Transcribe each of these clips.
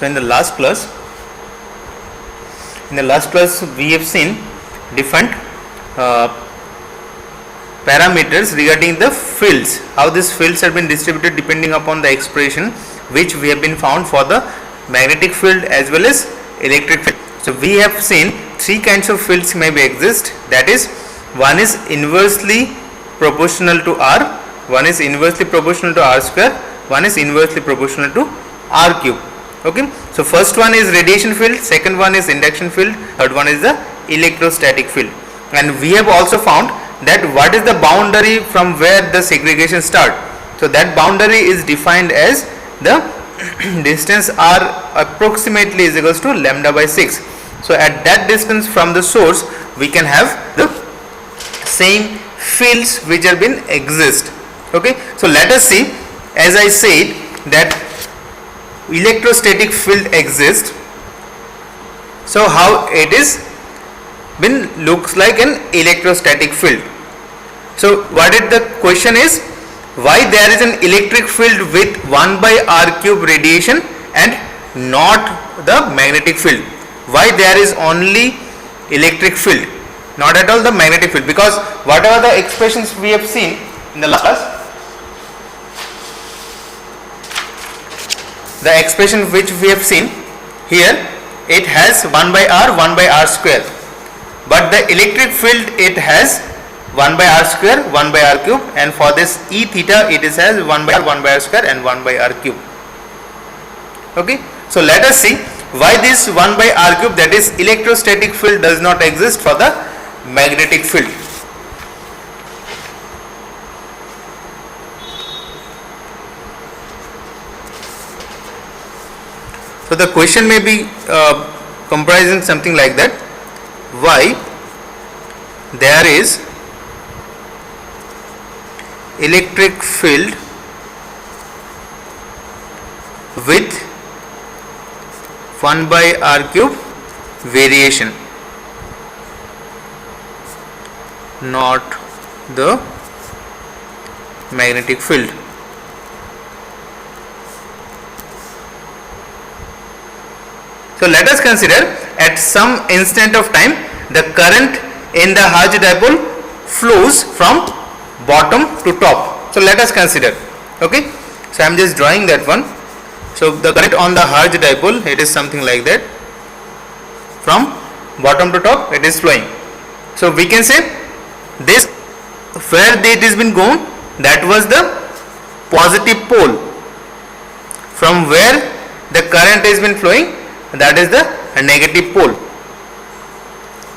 So in the last class we have seen different parameters regarding the fields, how these fields have been distributed depending upon the expression which we have been found for the magnetic field as well as electric field. So we have seen three kinds of fields may be exist, that is, one is inversely proportional to R, one is inversely proportional to R square, one is inversely proportional to R cube. Okay, so first one is radiation field, second one is induction field, third one is the electrostatic field. And we have also found that what is the boundary from where the segregation start. So that boundary is defined as the distance R approximately is equals to lambda by 6. So at that distance from the source we can have the same fields which have been exist. Okay, so let us see, as I said that electrostatic field exists, so how it is been looks like an electrostatic field. So what is the question is, why there is an electric field with 1 by R cube radiation and not the magnetic field? Why there is only electric field, not at all the magnetic field? Because whatever the expressions we have seen in the last class, the expression which we have seen here, it has 1 by R square, but the electric field it has 1 by R square, 1 by R cube, and for this E theta it is has 1 by R square and 1 by R cube. Okay, so let us see why this 1 by R cube, that is electrostatic field, does not exist for the magnetic field. So the question may be comprising something like that, why there is electric field with 1 by R cube variation, not the magnetic field. So let us consider at some instant of time the current in the Hertz dipole flows from bottom to top. So let us consider. Okay, so I am just drawing that one. So the current on the Hertz dipole, it is something like that, from bottom to top it is flowing. So we can say this, where it has been gone, that was the positive pole, from where the current has been flowing, that is the negative pole.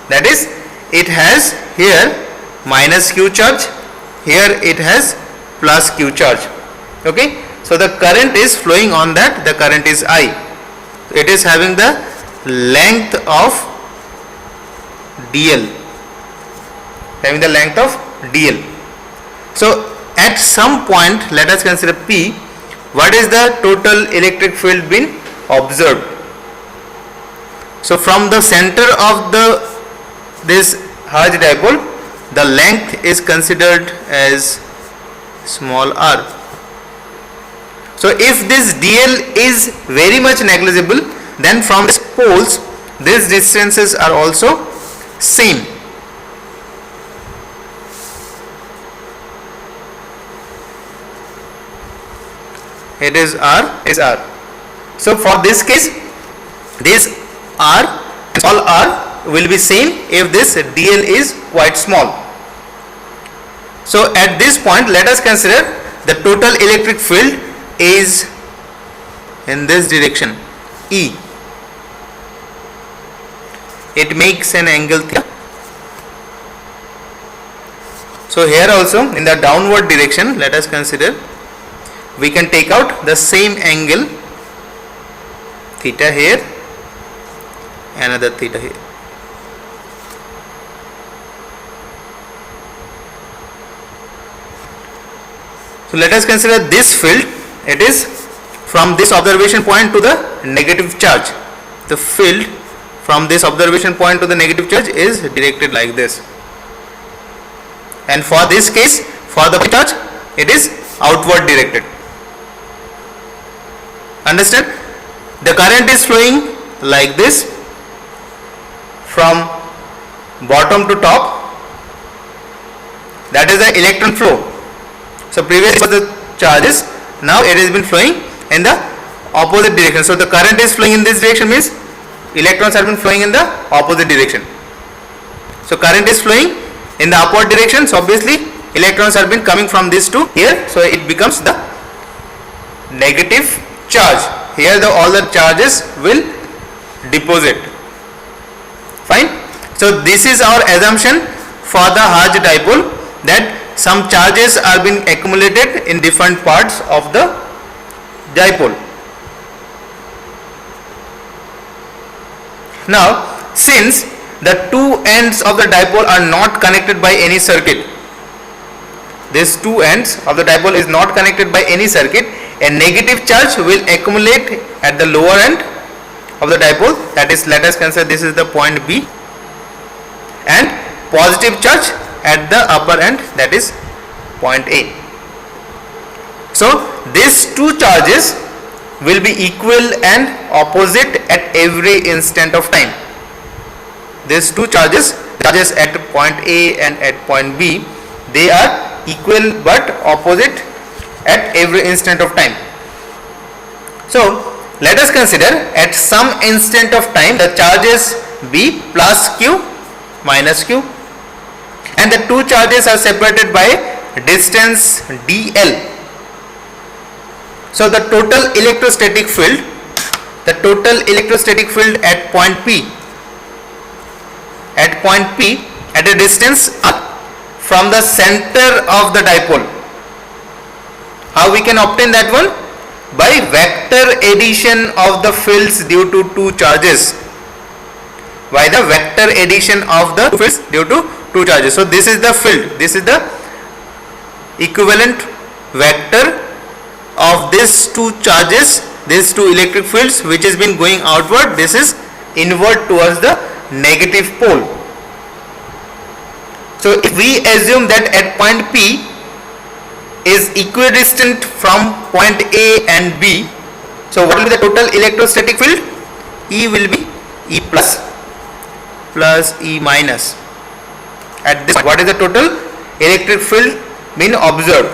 That is, it has here minus q charge, here it has plus q charge. Okay, so the current is flowing on that, the current is I, it is having the length of dl, having the length of dl. So at some point, let us consider P, what is the total electric field been observed? So from the center of this Hertz dipole, the length is considered as small r. So if this dl is very much negligible, then from these poles these distances are also same. It is r is r. So for this case, this r, small r, will be same if this dl is quite small. So at this point, let us consider the total electric field is in this direction, E. It makes an angle theta. So here also in the downward direction, let us consider, we can take out the same angle theta here, another theta here. So let us consider this field, it is from this observation point to the negative charge. The field from this observation point to the negative charge is directed like this. And for this case, for the charge, it is outward directed. Understand? the current is flowing like this from bottom to top. That is the electron flow. So previously was the charges, now it has been flowing in the opposite direction. So the current is flowing in this direction, means electrons have been flowing in the opposite direction. So current is flowing in the upward direction, so obviously electrons have been coming from this to here, so it becomes the negative charge. Here all the charges will deposit. Fine. So this is our assumption for the Hertz dipole, that some charges are being accumulated in different parts of the dipole. Now, since the two ends of the dipole are not connected by any circuit, these two ends of the dipole is not connected by any circuit, a negative charge will accumulate at the lower end of the dipole, that is, let us consider this is the point B, and positive charge at the upper end, that is point A. So these two charges will be equal and opposite at every instant of time. These two charges at point A and at point B, they are equal but opposite at every instant of time. So let us consider at some instant of time the charges B plus Q minus Q, and the two charges are separated by distance dl. So the total electrostatic field at point P at a distance from the center of the dipole. How we can obtain that one? By vector addition of the fields due to two charges. By the vector addition of the fields due to two charges. So this is the field, this is the equivalent vector of these two charges, these two electric fields which has been going outward. This is inward towards the negative pole. So if we assume that at point P is equidistant from point A and B, so what will be the total electrostatic field? E will be E plus E minus. At this point, what is the total electric field being observed?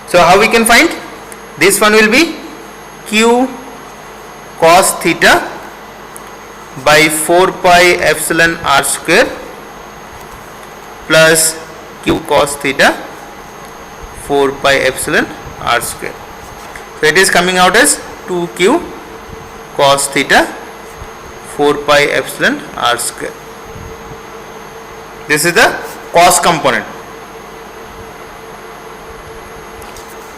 So how we can find? This one will be Q cos theta by 4 pi epsilon r square plus Q cos theta 4 pi epsilon r square. So it is coming out as 2Q cos theta 4 pi epsilon r square. This is the cos component.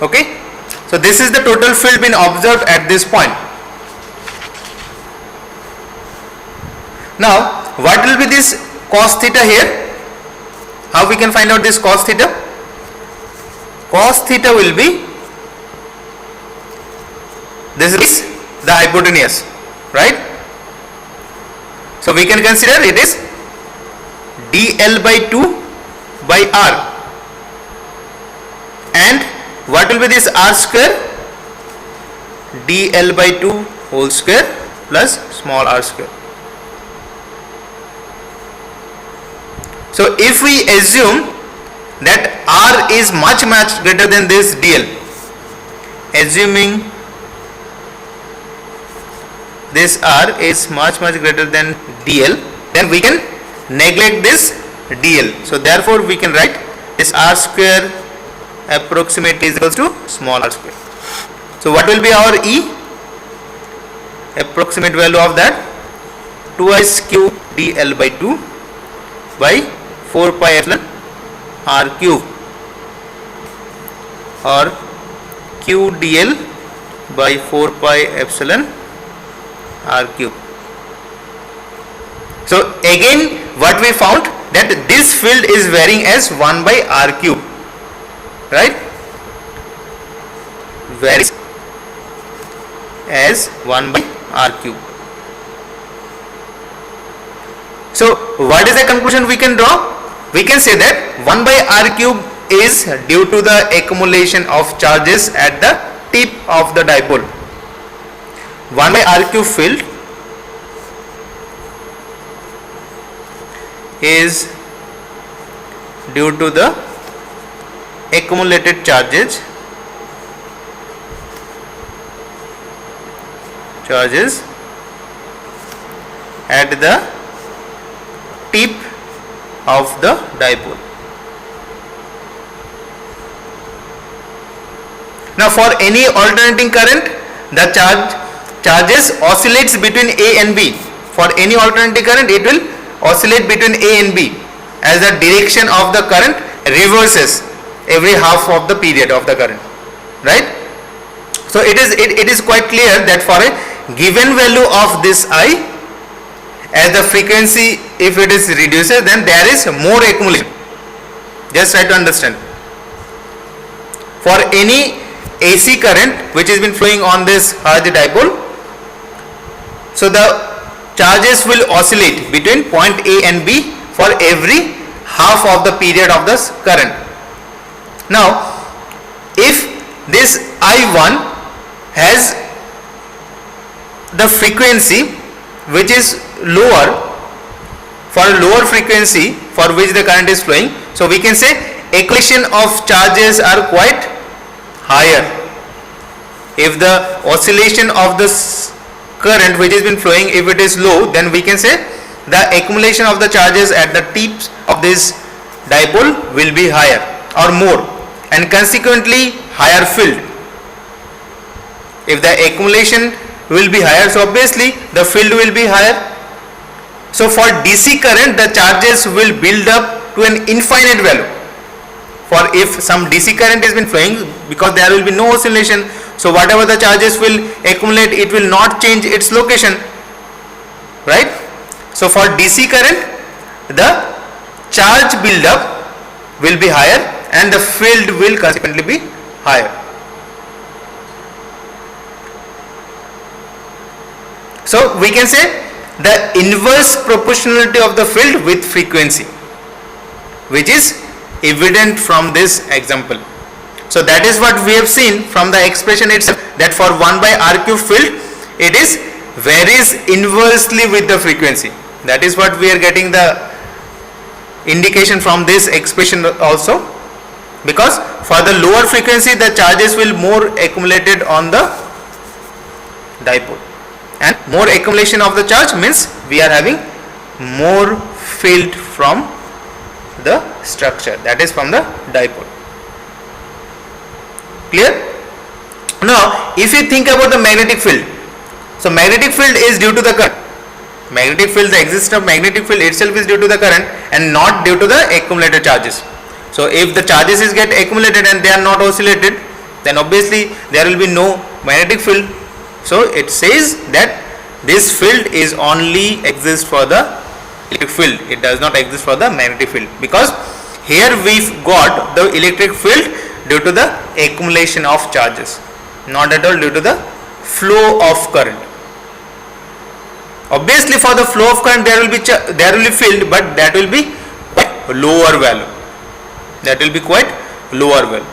Okay. So this is the total field being observed at this point. Now what will be this cos theta here? How we can find out this cos theta? Cos theta will be, this is the hypotenuse, right? So we can consider it is dl by 2 by r, and what will be this r square? dl by 2 whole square plus small r square. So if we assume that r is much greater than this dl, assuming this r is much greater than dl, then we can neglect this dl. So therefore we can write this r square approximately is equals to small r square. So what will be our E? Approximate value of that, twice q dl by 2 by 4 pi epsilon r cube, or q dl by 4 pi epsilon r cube. So again what we found, that this field is varying as 1 by r cube, right? Varies as 1 by r cube. So what is the conclusion we can draw? We can say that 1 by r cube is due to the accumulation of charges at the tip of the dipole. 1 by r cube field is due to the accumulated charges at the tip of the dipole. Now for any alternating current, the charges oscillates between A and B. For any alternating current, it will oscillate between A and B as the direction of the current reverses every half of the period of the current, right? So it is quite clear that for a given value of this I, as the frequency if it is reduces, then there is more accumulation. Just try to understand. For any AC current which has been flowing on this Hertz dipole, so the charges will oscillate between point A and B for every half of the period of this current. Now if this I1 has the frequency which is lower, for a lower frequency for which the current is flowing, so we can say accretion of charges are quite higher. If the oscillation of this current which has been flowing, if it is low, then we can say the accumulation of the charges at the tips of this dipole will be higher or more, and consequently higher field. If the accumulation will be higher, so obviously the field will be higher. So for DC current, the charges will build up to an infinite value. For if some DC current has been flowing, because there will be no oscillation, so whatever the charges will accumulate, it will not change its location, right? So for DC current, the charge build up will be higher and the field will consequently be higher. So we can say the inverse proportionality of the field with frequency, which is evident from this example. So that is what we have seen from the expression itself, that for 1 by r cube field, it is varies inversely with the frequency. That is what we are getting the indication from this expression also, because for the lower frequency the charges will more accumulated on the dipole, and more accumulation of the charge means we are having more field from the structure, that is from the dipole. Clear? Now if you think about the magnetic field, so magnetic field is due to the current. Magnetic field, the existence of magnetic field itself is due to the current and not due to the accumulated charges. So if the charges is get accumulated and they are not oscillated, then obviously there will be no magnetic field. So it says that this field is only exist for the electric field, it does not exist for the magnetic field, because here we've got the electric field due to the accumulation of charges, not at all due to the flow of current. Obviously for the flow of current there will be field, but that will be quite lower value, that will be quite lower value.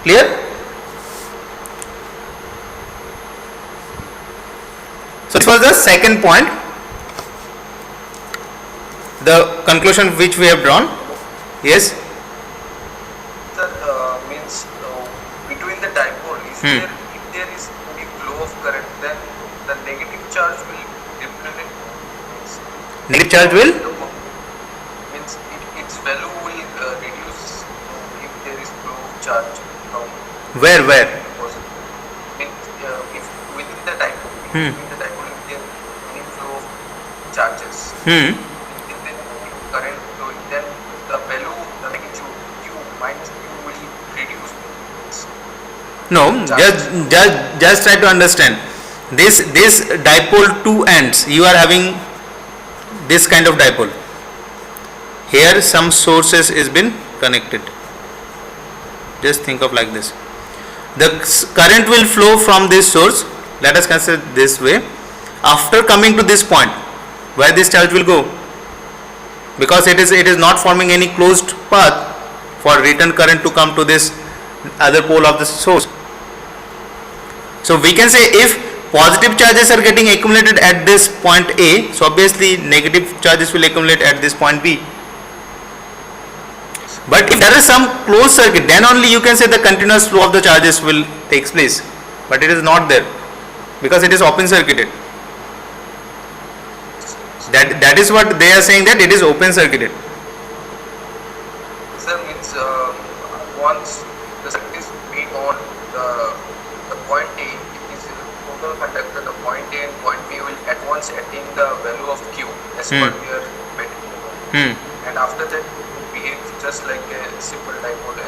Clear? So this was the second point, the conclusion which we have drawn. Yes? Sir, means between the dipole, if there is any flow of current, then the negative charge will definitely Negative charge will? Means its value will reduce if there is flow of charge. Where? Means if within the dipole, if there is any flow of charges, if there is current flowing, then the value, the negative Q minus Q will reduce. No, just try to understand. This dipole two ends, you are having this kind of dipole. Here some sources is been connected. Just think of like this. The current will flow from this source. Let us consider this way. After coming to this point, where this charge will go? Because it is not forming any closed path for return current to come to this other pole of the source. So we can say if positive charges are getting accumulated at this point A, so obviously negative charges will accumulate at this point B. But if there is some closed circuit, then only you can say the continuous flow of the charges will takes place. But it is not there because it is open circuited. That is what they are saying, that it is open circuited. Sir, means once the circuit is made on the point A, it is a total conductor. The point A and point B will at once attain the value of Q as per their metric. And after that, it will behave just like a simple dipole.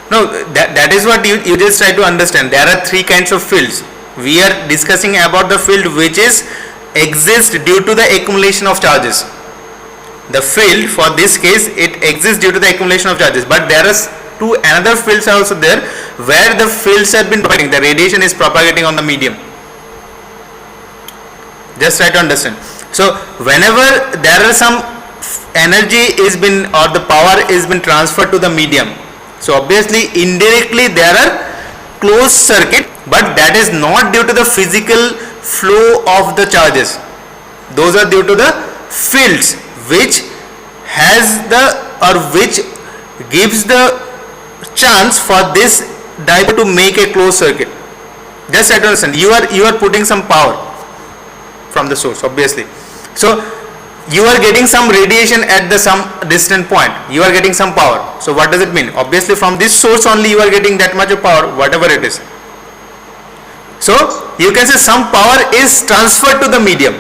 No, that is what you just try to understand. There are three kinds of fields. We are discussing about the field which is exists due to the accumulation of charges. The field for this case, it exists due to the accumulation of charges. But there are two another fields also there where the fields have been propagating. The radiation is propagating on the medium. Just try to understand. So whenever there are some energy is been or the power is been transferred to the medium, so obviously indirectly there are closed circuit, but that is not due to the physical flow of the charges. Those are due to the fields which has the or which gives the chance for this dipole to make a closed circuit. Just try to understand. You are putting some power from the source, obviously. So you are getting some radiation at the some distant point. You are getting some power. So what does it mean? Obviously from this source only you are getting that much of power, whatever it is. So you can say some power is transferred to the medium.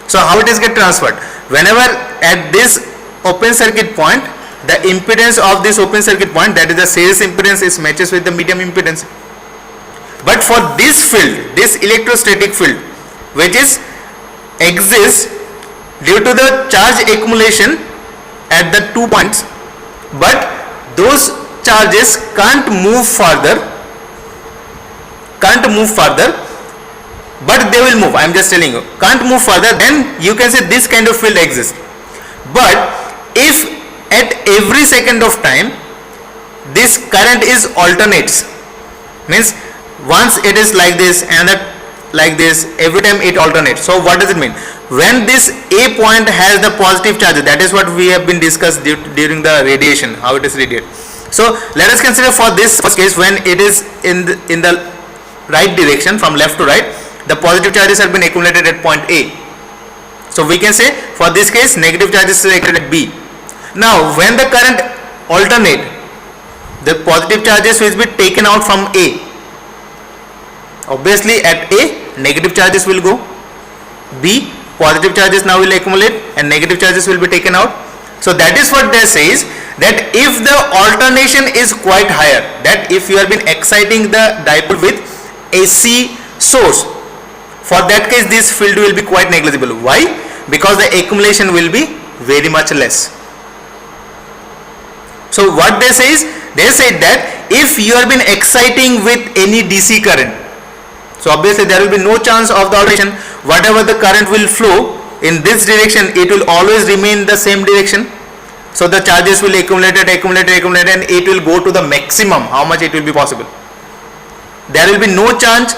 So how it is get transferred? Whenever at this open circuit point, the impedance of this open circuit point, that is the series impedance, is matches with the medium impedance. But for this field, this electrostatic field, which is exists due to the charge accumulation at the 2 points, but those charges can't move further, but they will move. I am just telling you, can't move further, then you can say this kind of field exists. But if at every second of time this current is alternates, means once it is like this and like this, every time it alternates. So what does it mean? When this A point has the positive charge, that is what we have been discussed during the radiation, how it is radiated. So let us consider for this first case, when it is in the right direction from left to right, the positive charges have been accumulated at point A. So we can say for this case negative charges are accumulated at B. Now when the current alternate, the positive charges will be taken out from A. Obviously at A negative charges will go, B positive charges now will accumulate and negative charges will be taken out. So that is what they says, that if the alternation is quite higher, that if you have been exciting the dipole with AC source, for that case this field will be quite negligible. Why? Because the accumulation will be very much less. So what they say is, they said that if you have been exciting with any DC current, so obviously there will be no chance of the alternation. Whatever the current will flow in this direction, it will always remain the same direction. So the charges will accumulate and it will go to the maximum, how much it will be possible. There will be no chance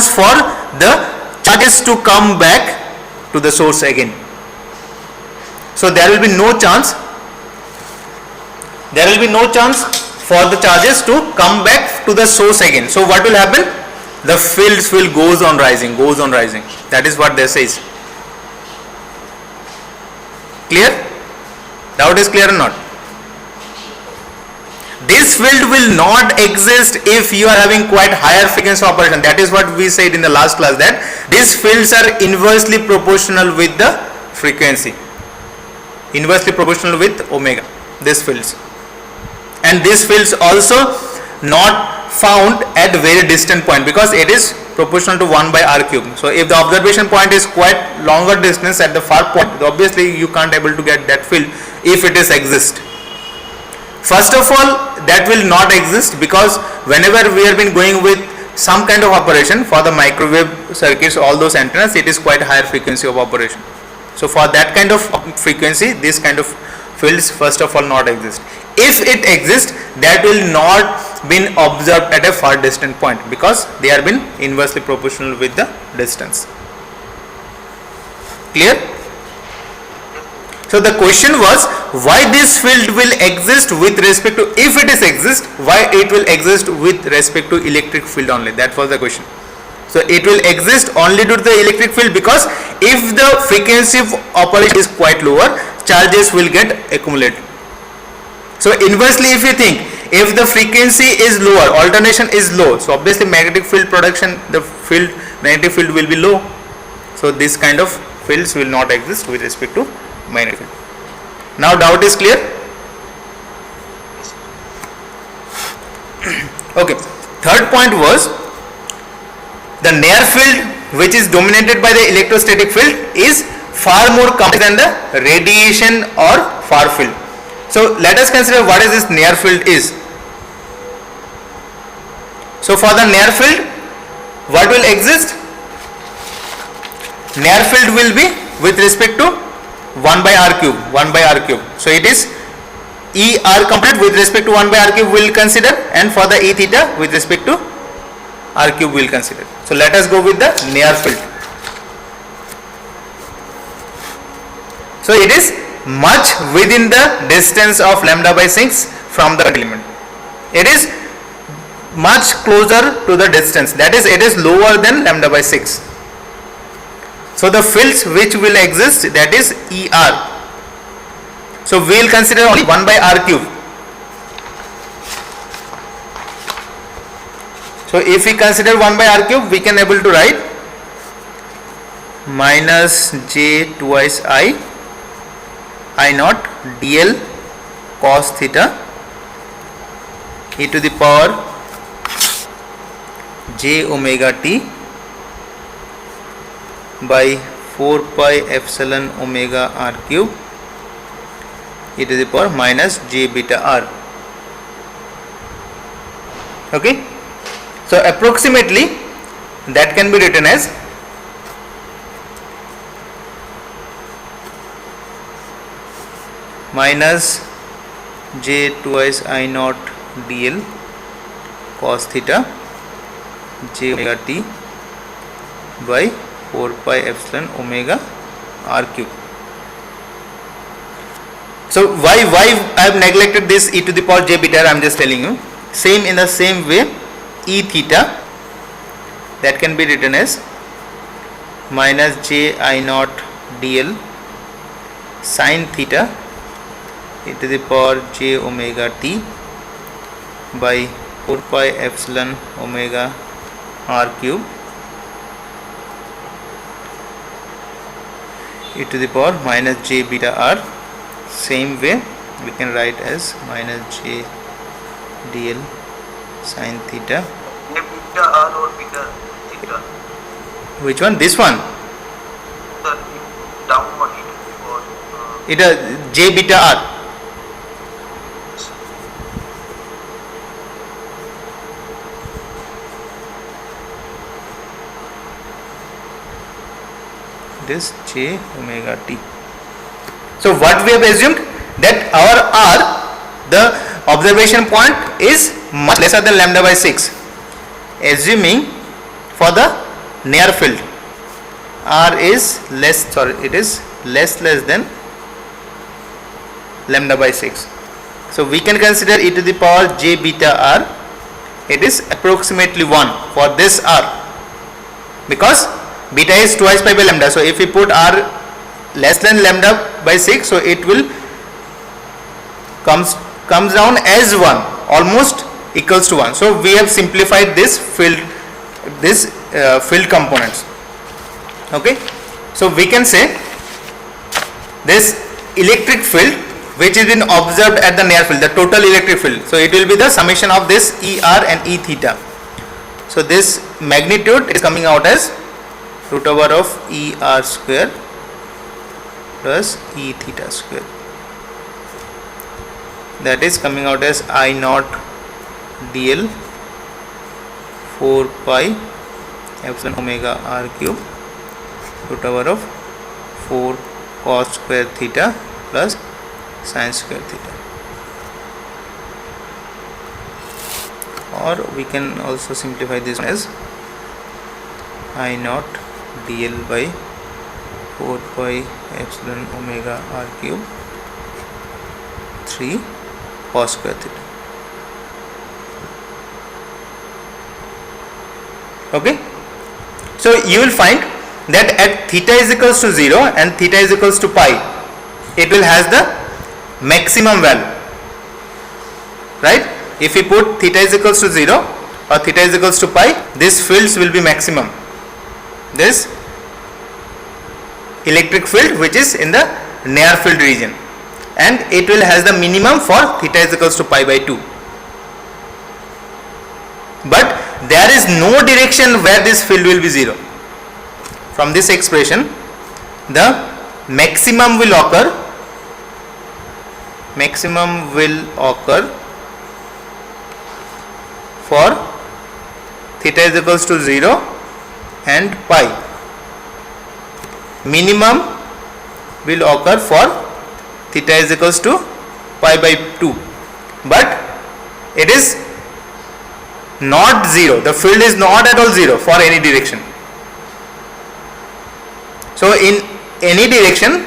for the charges to come back to the source again. So there will be no chance for the charges to come back to the source again. So what will happen? The fields will goes on rising. That is what they says. Clear? Doubt is clear or not? This field will not exist if you are having quite higher frequency operation. That is what we said in the last class, that these fields are inversely proportional with the frequency. Inversely proportional with omega. These fields. And these fields also not found at very distant point, because it is proportional to 1 by r cube. So if the observation point is quite longer distance at the far point, obviously you can't able to get that field if it is exist. First of all, that will not exist, because whenever we have been going with some kind of operation for the microwave circuits, all those antennas, it is quite higher frequency of operation. So for that kind of frequency, this kind of fields first of all not exist. If it exists, that will not been observed at a far distant point, because they are been inversely proportional with the distance. Clear? So the question was, why this field will exist with respect to, if it is exist, why it will exist with respect to electric field only? That was the question. So it will exist only due to the electric field, because if the frequency of operation is quite lower, charges will get accumulated. So inversely, if you think, if the frequency is lower, alternation is low, so obviously magnetic field production, the field, magnetic field will be low. So this kind of fields will not exist with respect to magnetic field. Now doubt is clear? Okay. Third point was, the near field, which is dominated by the electrostatic field, is far more complex than the radiation or far field. So let us consider what is this near field is. So for the near field, what will exist? Near field will be with respect to 1 by r cube, 1 by r cube. So it is E r complete with respect to 1 by r cube we will consider, and for the E theta with respect to r cube we will consider. So let us go with the near field. So it is much within the distance of lambda by 6 from the element. It is much closer to the distance, that is, it is lower than lambda by 6. So the fields which will exist, that is ER. So we will consider only 1 by r cube. So if we consider 1 by r cube, we can able to write minus j twice I naught dl cos theta e to the power j omega t by 4 pi epsilon omega r cube e to the power minus j beta r. Okay. So approximately that can be written as minus j twice I naught dl cos theta j omega t by 4 pi epsilon omega r cube. So why I have neglected this e to the power j beta, I am just telling you. Same in the same way, e theta, that can be written as minus j I naught dl sin theta e to the power j omega t by 4 pi epsilon omega r cube e to the power minus j beta r. Same way we can write as minus j dl sin theta. Beta r or beta theta? Which one? This one? The down one or It is j beta r. It is j omega t. So what we have assumed, that our r, the observation point, is much lesser than lambda by 6. Assuming for the near field, r is less than lambda by 6. So we can consider e to the power j beta r. It is approximately 1 for this r, because beta is twice pi by lambda. So if we put r less than lambda by 6, so it will comes down as 1, almost equals to 1. So we have simplified this field components. Okay. So we can say this electric field which is been observed at the near field, the total electric field, so it will be the summation of this ER and E theta. So this magnitude is coming out as root over of ER square plus E theta square, that is coming out as I naught dl 4 pi epsilon omega r cube root over of 4 cos square theta plus sin square theta. or we can also simplify this as I naught dl by 4 pi epsilon omega r cube 3 cos square theta. Okay, so you will find that at theta is equals to 0 and theta is equals to pi, it will has the maximum value, right? If we put theta is equals to 0 or theta is equals to pi, this fields will be maximum, this electric field which is in the near field region, and it will has the minimum for theta is equals to pi by 2. But there is no direction where this field will be 0. From this expression, the maximum will occur for theta is equals to 0 and pi. Minimum will occur for theta is equals to pi by 2, but it is not 0. The field is not at all 0 for any direction. So in any direction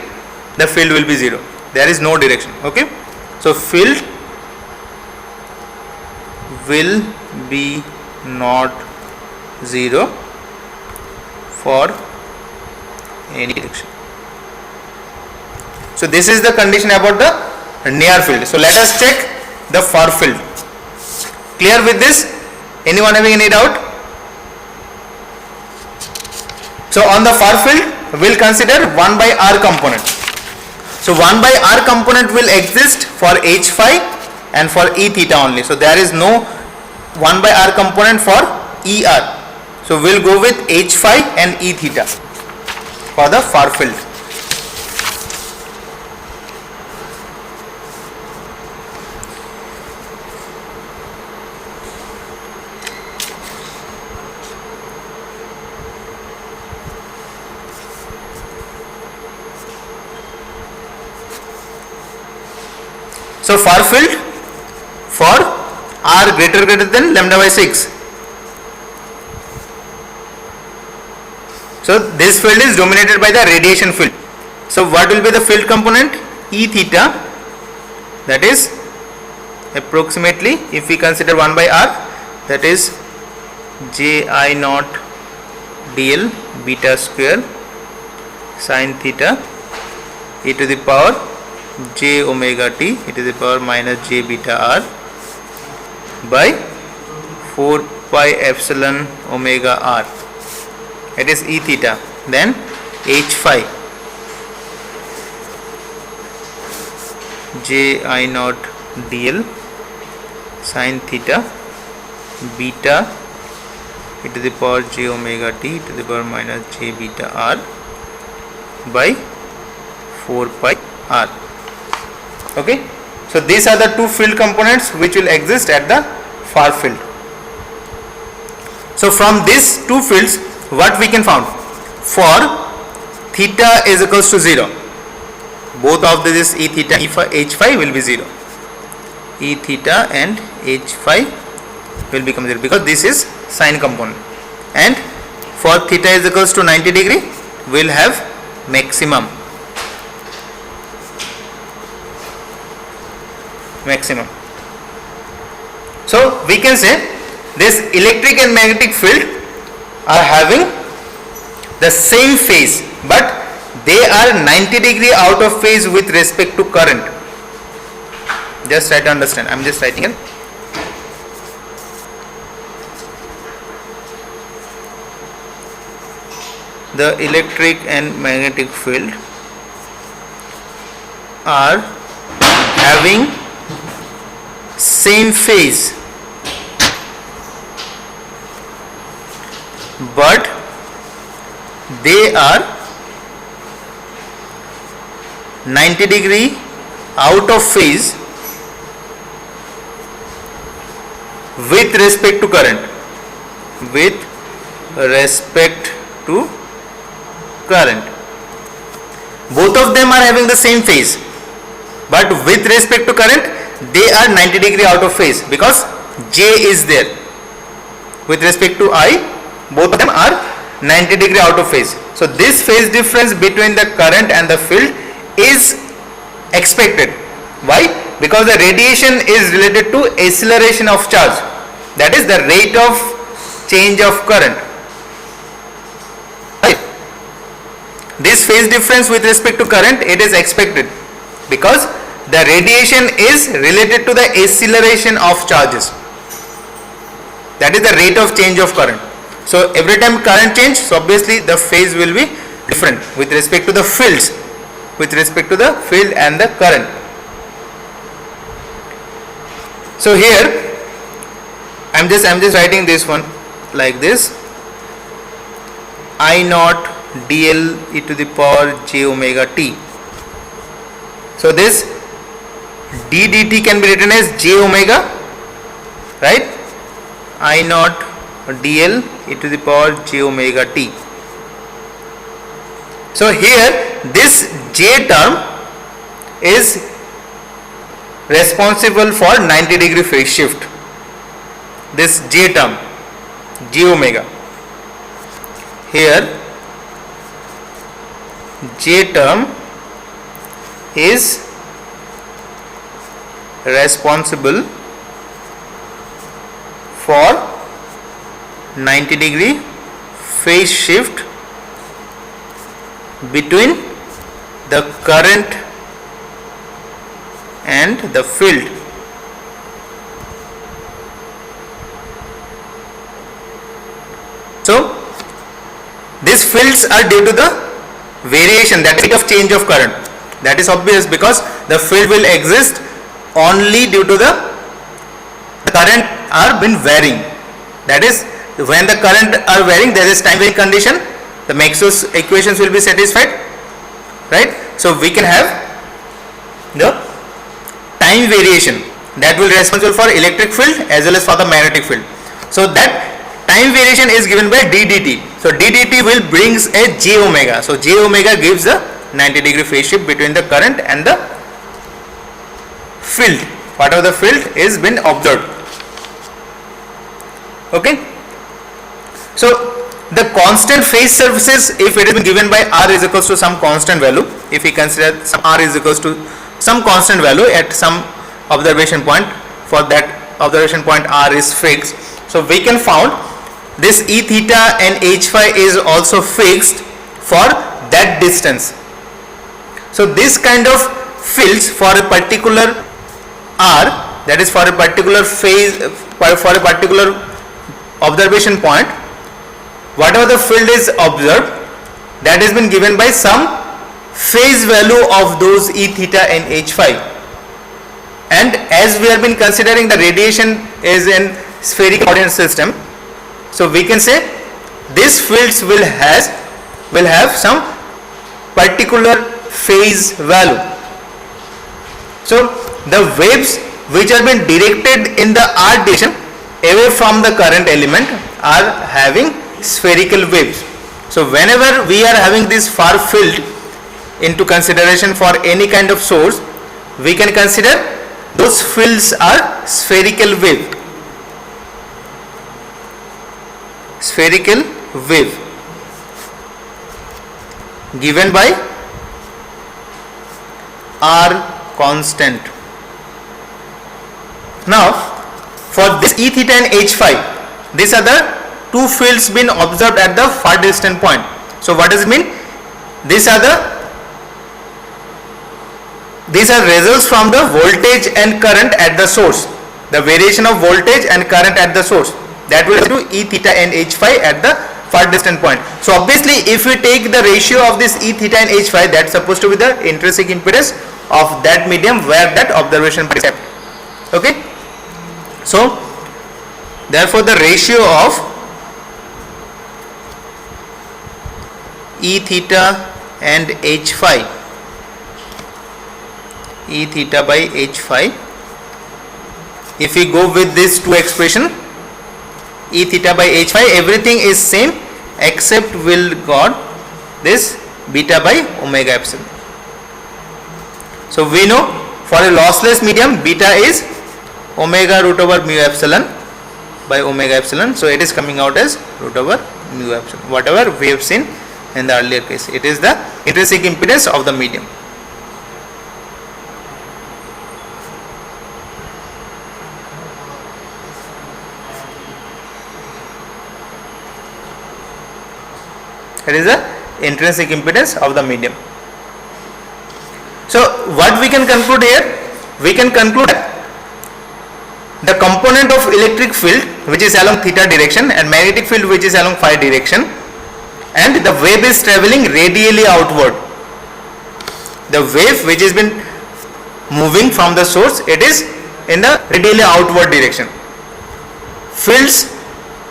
the field will be 0. There is no direction. Okay, so field will be not 0 for any direction. So this is the condition about the near field. So let us check the far field. Clear with this? Anyone having any doubt? So on the far field we will consider 1 by r component. So 1 by r component will exist for h phi and for e theta only. So there is no 1 by r component for er. So we will go with h phi and e theta for the far field. So far field for r greater than lambda by 6. So this field is dominated by the radiation field. So what will be the field component? E theta, that is approximately, if we consider 1 by r, that is j I naught dl beta square sin theta e to the power j omega t e to the power minus j beta r by 4 pi epsilon omega r. It is e theta. Then h phi j I naught dl sin theta beta e to the power j omega t e to the power minus j beta r by 4 pi r. Okay, so these are the two field components which will exist at the far field. So from these two fields, what we can found? For theta is equals to 0, both of this e theta h phi will be 0. E theta and h phi will become 0 because this is sine component. And for theta is equals to 90 degree, we will have maximum. So we can say this electric and magnetic field are having the same phase, but they are 90 degree out of phase with respect to current. Just try to understand. I am just writing it. The electric and magnetic field are having same phase, but they are 90 degree out of phase with respect to current. With respect to current, both of them are having the same phase, but with respect to current they are 90 degree out of phase because J is there. with respect to I, both of them are 90 degree out of phase. So this phase difference between the current and the field is expected. Why? Because the radiation is related to acceleration of charge, that is the rate of change of current. Right? This phase difference with respect to current, it is expected because the radiation is related to the acceleration of charges, that is the rate of change of current. So every time current change, so obviously the phase will be different with respect to the fields, with respect to the field and the current. So here I'm just writing this one like this: I naught dl e to the power j omega t. So this d dt can be written as j omega, right? I naught dl e to the power j omega t. So here this j term is responsible for 90 degree phase shift. This j term, j omega, here j term is responsible for 90 degree phase shift between the current and the field. So these fields are due to the variation, that rate of change of current. That is obvious because the field will exist only due to the current are been varying. That is, when the current are varying, there is time varying condition, the Maxwell's equations will be satisfied, right? So we can have the time variation that will be responsible for electric field as well as for the magnetic field. So that time variation is given by d dt. So d dt will brings a j omega. So j omega gives the 90 degree phase shift between the current and the field, whatever the field is been observed. Okay. So the constant phase surfaces, if it is been given by r is equals to some constant value, if we consider some r is equals to some constant value at some observation point, for that observation point r is fixed, so we can found this E theta and H phi is also fixed for that distance. So this kind of fields for a particular r, that is for a particular phase, for a particular observation point, whatever the field is observed, that has been given by some phase value of those E theta and H phi. And as we have been considering the radiation is in spherical coordinate system, so we can say these fields will have some particular phase value. So the waves which have been directed in the r direction away from the current element are having spherical waves. So whenever we are having this far field into consideration for any kind of source, we can consider those fields are spherical wave. Spherical wave given by r constant. Now for this E theta and H phi, these are the two fields been observed at the far distant point. So what does it mean? These are results from the voltage and current at the source, the variation of voltage and current at the source, that will do E theta and H phi at the far distant point. So obviously if we take the ratio of this E theta and H phi, that's supposed to be the intrinsic impedance of that medium where that observation is kept. Okay. So therefore the ratio of E theta and H phi, E theta by H phi, if we go with this two expression, E theta by H phi, everything is same except will got this beta by omega epsilon. So we know for a lossless medium beta is omega root over mu epsilon, by omega epsilon. So it is coming out as root over mu epsilon, whatever we have seen in the earlier case. It is the intrinsic impedance of the medium. It is the intrinsic impedance of the medium. So what we can conclude here? We can conclude that the component of electric field which is along theta direction and magnetic field which is along phi direction, and the wave is traveling radially outward. The wave which has been moving from the source, it is in the radially outward direction. Fields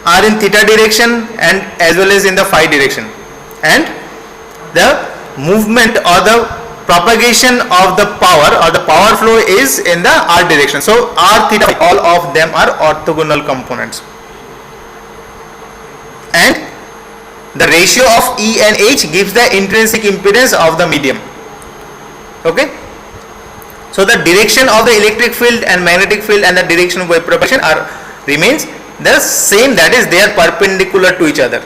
are in theta direction and as well as in the phi direction, and the movement or the propagation of the power or the power flow is in the r direction. So r, theta, all of them are orthogonal components, and the ratio of E and H gives the intrinsic impedance of the medium. Okay, so the direction of the electric field and magnetic field and the direction of wave propagation remains the same, that is they are perpendicular to each other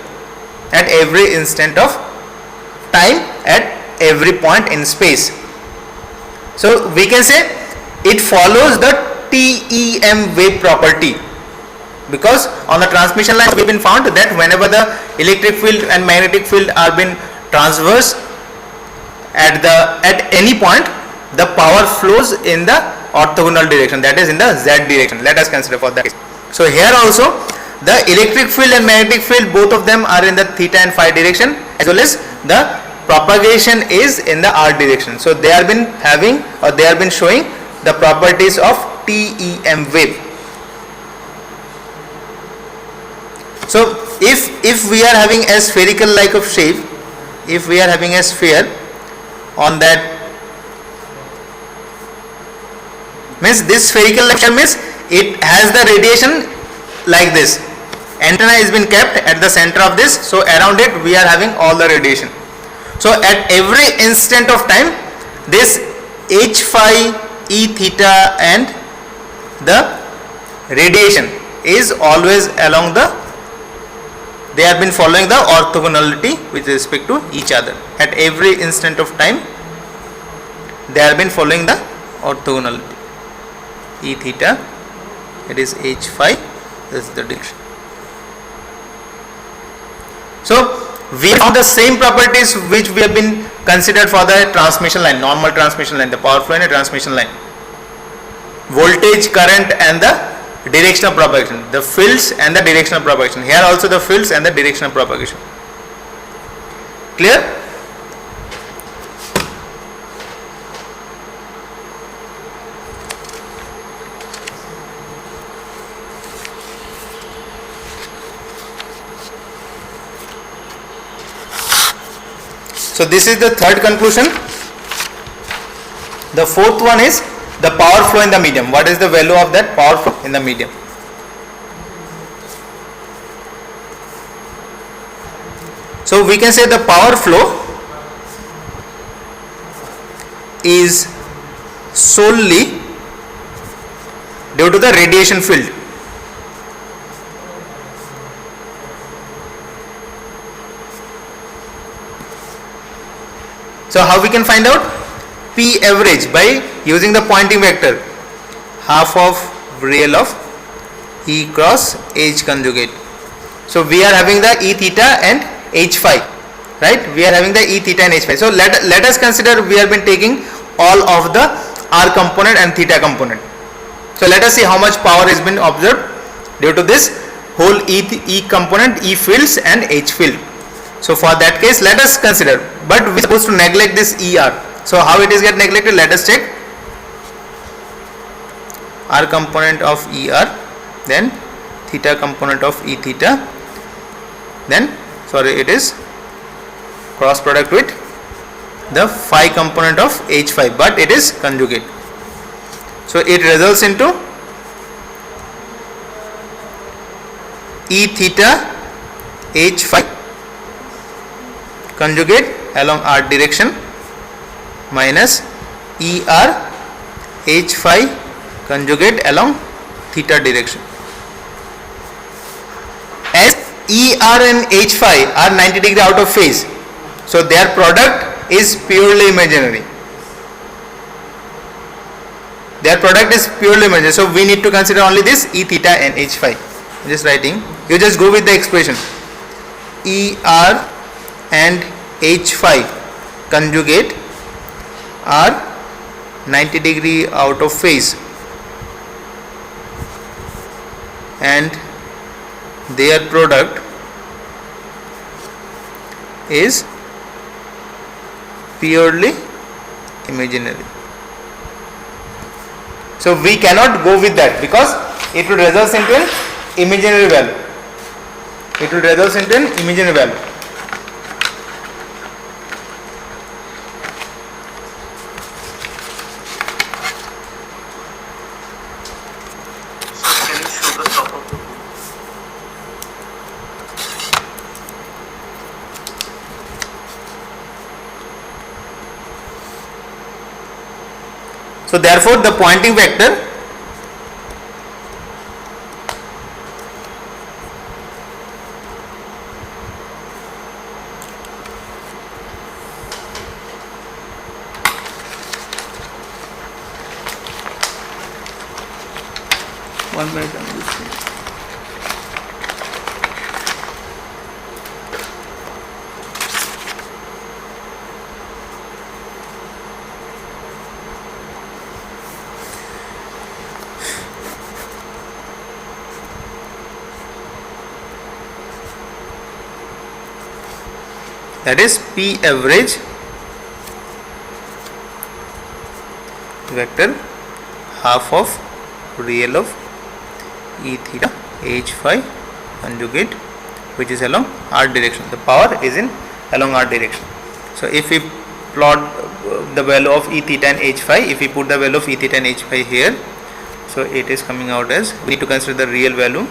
at every instant of time, at every point in space. So we can say it follows the TEM wave property, because on the transmission line we have been found that whenever the electric field and magnetic field are been transverse at any point, the power flows in the orthogonal direction, that is in the z direction. Let us consider for that case. So here also the electric field and magnetic field, both of them are in the theta and phi direction, as well as the propagation is in the r direction. So they have been having, or they have been showing the properties of TEM wave. So if we are having a spherical like of shape, if we are having a sphere on that, means this spherical like means it has the radiation like this. Antenna has been kept at the center of this, so around it we are having all the radiation. So at every instant of time, this H phi, E theta and the radiation is always along the, they have been following the orthogonality with respect to each other. At every instant of time, they have been following the orthogonality. E theta, it is H phi, this is the direction. So we found the same properties which we have been considered for the transmission line, normal transmission line, the power flow in a transmission line. Voltage, current and the direction of propagation, the fields and the direction of propagation. Here also the fields and the direction of propagation. Clear? So this is the third conclusion. The fourth one is the power flow in the medium. What is the value of that power flow in the medium? So we can say the power flow is solely due to the radiation field. So how we can find out? P average by using the Poynting vector, half of real of E cross H conjugate. So we are having the E theta and H phi, right? We are having the E theta and H phi. So let us consider we have been taking all of the R component and theta component. So let us see how much power has been observed due to this whole E component, E fields and H field. So for that case, let us consider, but we are supposed to neglect this ER. So how it is get neglected? Let us check. R component of ER, then theta component of E theta, then it is cross product with the phi component of H phi, but it is conjugate. So it results into E theta H phi conjugate along R direction minus ER H phi conjugate along theta direction. ER and H phi are 90 degree out of phase, so their product is purely imaginary. Their product is purely imaginary, so we need to consider only this E theta and H phi. I'm just writing, you just go with the expression ER and H phi conjugate are 90 degree out of phase and their product is purely imaginary. So we cannot go with that because it will result into an imaginary value. It will result into an imaginary value. Can you show the top of the book? So therefore the pointing vector one minute. That is P average vector half of real of E theta H phi conjugate, which is along R direction. The power is in along R direction. So if we plot the value of E theta and H phi, if we put the value of E theta and H phi here, so it is coming out as, we need to consider the real value.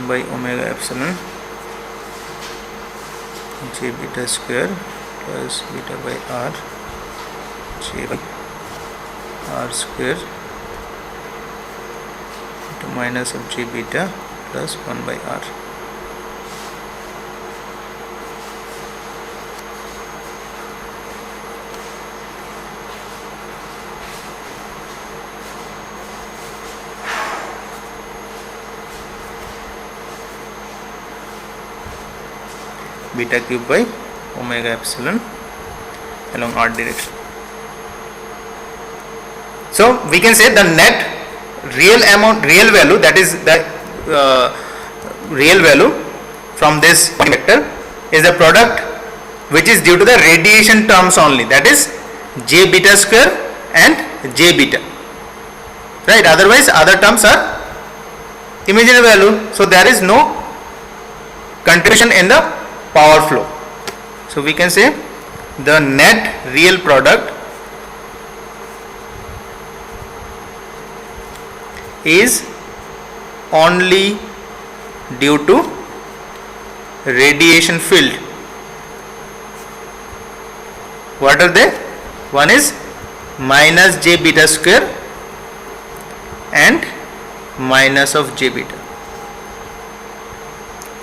By omega epsilon j beta square plus beta by r j by r square into minus of j beta plus 1 by r. Beta cube by omega epsilon along R direction. So we can say the net real value, that is the real value from this vector, is the product which is due to the radiation terms only, that is j beta square and j beta, right? Otherwise other terms are imaginary value, so there is no contribution in the power flow. So we can say the net real product is only due to radiation field. What are they? One is minus j beta square and minus of j beta.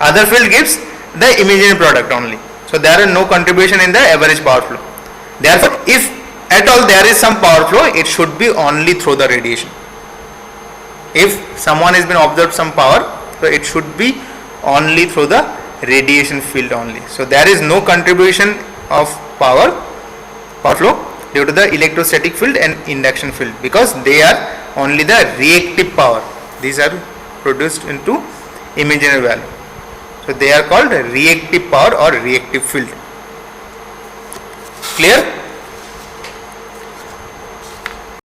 Other field gives the imaginary product only. So there is no contribution in the average power flow. Therefore, if at all there is some power flow, it should be only through the radiation. If someone has been observed some power, so it should be only through the radiation field only. So there is no contribution of power flow due to the electrostatic field and induction field, because they are only the reactive power. These are produced into imaginary value. So they are called reactive power or reactive field. Clear?